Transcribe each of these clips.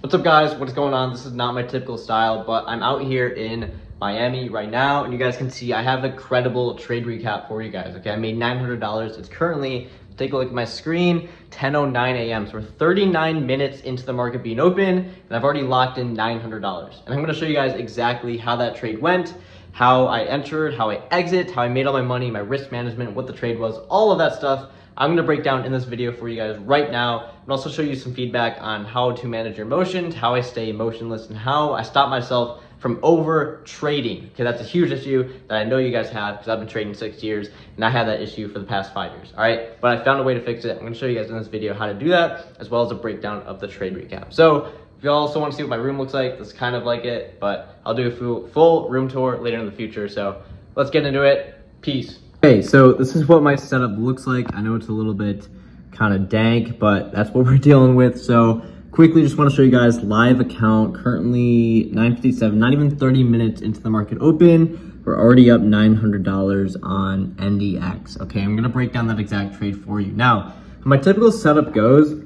What's up, guys? What's going on? This is not my typical style, but I'm out here in Miami right now, and you guys can see I have a credible trade recap for you guys. Okay, I made $900. It's currently, take a look at my screen, 10:09 a.m. So we're 39 minutes into the market being open, and I've already locked in $900. And I'm going to show you guys exactly how that trade went, how I entered, how I exit, how I made all my money, my risk management, what the trade was, all of that stuff. I'm going to break down in this video for you guys right now, and also show you some feedback on how to manage your emotions, how I stay emotionless, and how I stop myself from over trading. Okay, that's a huge issue that I know you guys have, because I've been trading 6 years and I had that issue for the past 5 years. All right, but I found a way to fix it. I'm going to show you guys in this video how to do that, as well as a breakdown of the trade recap. So if you also want to see what my room looks like, this is kind of like it, but I'll do a full room tour later in the future. So let's get into it. Peace. Okay, so this is what my setup looks like. I know it's a little bit kind of dank, but that's what we're dealing with. So quickly, just want to show you guys live account, currently 9:57, not even 30 minutes into the market open. We're already up $900 on NDX. Okay, I'm going to break down that exact trade for you. Now, my typical setup goes,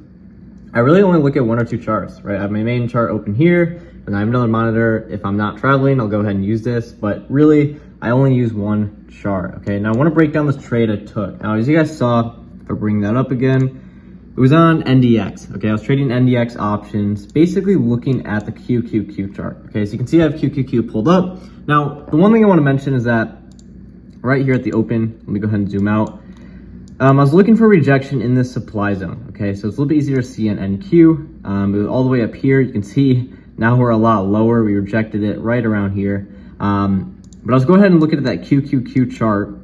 I really only look at one or two charts, right? I have my main chart open here, and I have another monitor. If I'm not traveling, I'll go ahead and use this, but really, I only use one chart, okay? Now, I want to break down this trade I took. Now, as you guys saw, if I bring that up again, it was on NDX, okay? I was trading NDX options, basically looking at the QQQ chart, okay? So you can see I have QQQ pulled up. Now, the one thing I want to mention is that right here at the open, let me go ahead and zoom out. I was looking for rejection in this supply zone, okay? So it's a little bit easier to see on NQ. It was all the way up here. You can see now we're a lot lower. We rejected it right around here. But let's go ahead and look at that QQQ chart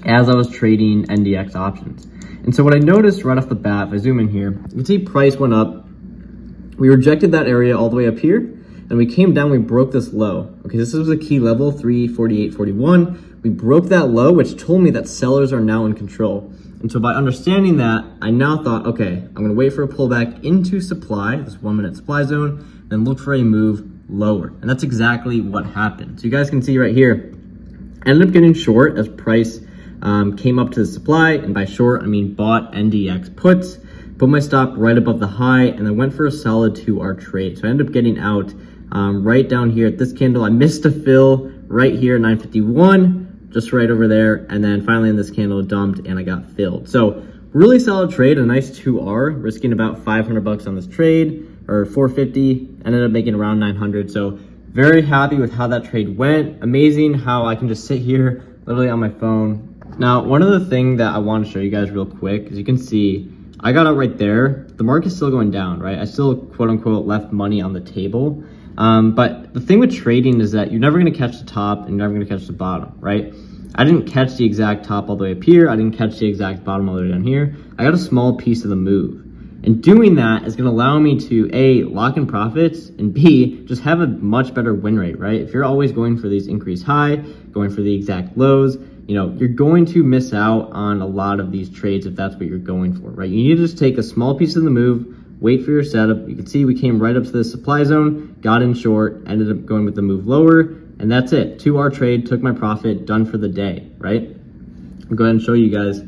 as I was trading NDX options. And so what I noticed right off the bat, if I zoom in here, you can see price went up. We rejected that area all the way up here, and we came down, we broke this low. Okay, this was a key level, 348.41. We broke that low, which told me that sellers are now in control. And so by understanding that, I now thought, okay, I'm gonna wait for a pullback into supply, this 1 minute supply zone, and look for a move lower. And that's exactly what happened. So you guys can see right here, I ended up getting short as price came up to the supply, and by short, I mean bought NDX puts, put my stop right above the high, and I went for a solid 2R trade. So I ended up getting out right down here at this candle. I missed a fill right here, 951, just right over there, and then finally in this candle dumped and I got filled. So really solid trade, a nice 2R, risking about 500 bucks on this trade, or 450, ended up making around 900. So very happy with how that trade went. Amazing how I can just sit here literally on my phone. Now, one other thing that I want to show you guys real quick, as you can see, I got out right there. The market's still going down, right? I still, quote unquote, left money on the table. But the thing with trading is that you're never going to catch the top and you're never going to catch the bottom, right? I didn't catch the exact top all the way up here. I didn't catch the exact bottom all the way down here. I got a small piece of the move. And doing that is going to allow me to A, lock in profits, and B, just have a much better win rate, right? If you're always going for these increased high, going for the exact lows, you know, you're going to miss out on a lot of these trades if that's what you're going for, right? You need to just take a small piece of the move, wait for your setup. You can see we came right up to the supply zone, got in short, ended up going with the move lower, and that's it. 2R trade, took my profit, done for the day, right? I'll go ahead and show you guys.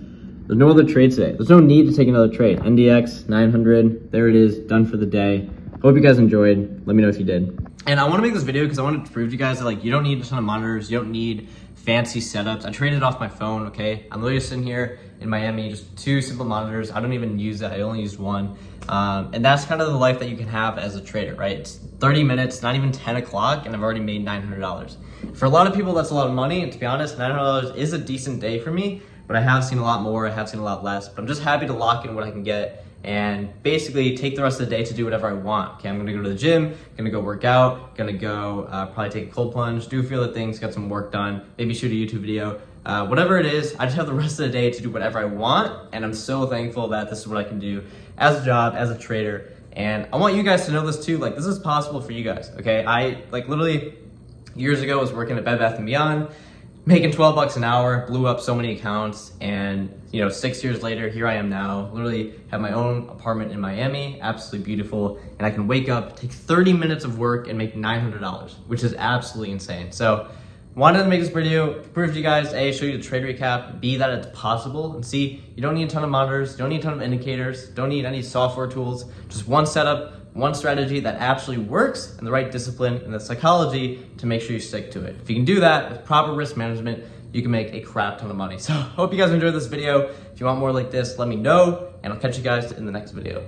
There's no other trade today. There's no need to take another trade. NDX, 900, there it is, done for the day. Hope you guys enjoyed. Let me know if you did. And I want to make this video because I want to prove to you guys that, like, you don't need a ton of monitors. You don't need fancy setups. I traded off my phone, okay? I'm literally sitting here in Miami, just two simple monitors. I don't even use that. I only used one. And that's kind of the life that you can have as a trader, right? It's 30 minutes, not even 10 o'clock, and I've already made $900. For a lot of people, that's a lot of money. And to be honest, $900 is a decent day for me. But I have seen a lot more, I have seen a lot less, but I'm just happy to lock in what I can get and basically take the rest of the day to do whatever I want. Okay, I'm gonna go to the gym, gonna go work out, gonna go probably take a cold plunge, do a few other things, get some work done, maybe shoot a YouTube video. Whatever it is, I just have the rest of the day to do whatever I want, and I'm so thankful that this is what I can do as a job, as a trader. And I want you guys to know this too, like, this is possible for you guys, okay? I, like, literally years ago was working at Bed Bath & Beyond, making 12 bucks an hour, blew up so many accounts, and 6 years later, here I am now, literally have my own apartment in Miami, absolutely beautiful, and I can wake up, take 30 minutes of work, and make $900, which is absolutely insane. So, wanted to make this video, prove to you guys, A, show you the trade recap, B, that it's possible, and C, you don't need a ton of monitors, you don't need a ton of indicators, don't need any software tools, just one setup, one strategy that actually works and the right discipline and the psychology to make sure you stick to it. If you can do that with proper risk management, you can make a crap ton of money. So hope you guys enjoyed this video. If you want more like this, let me know, and I'll catch you guys in the next video.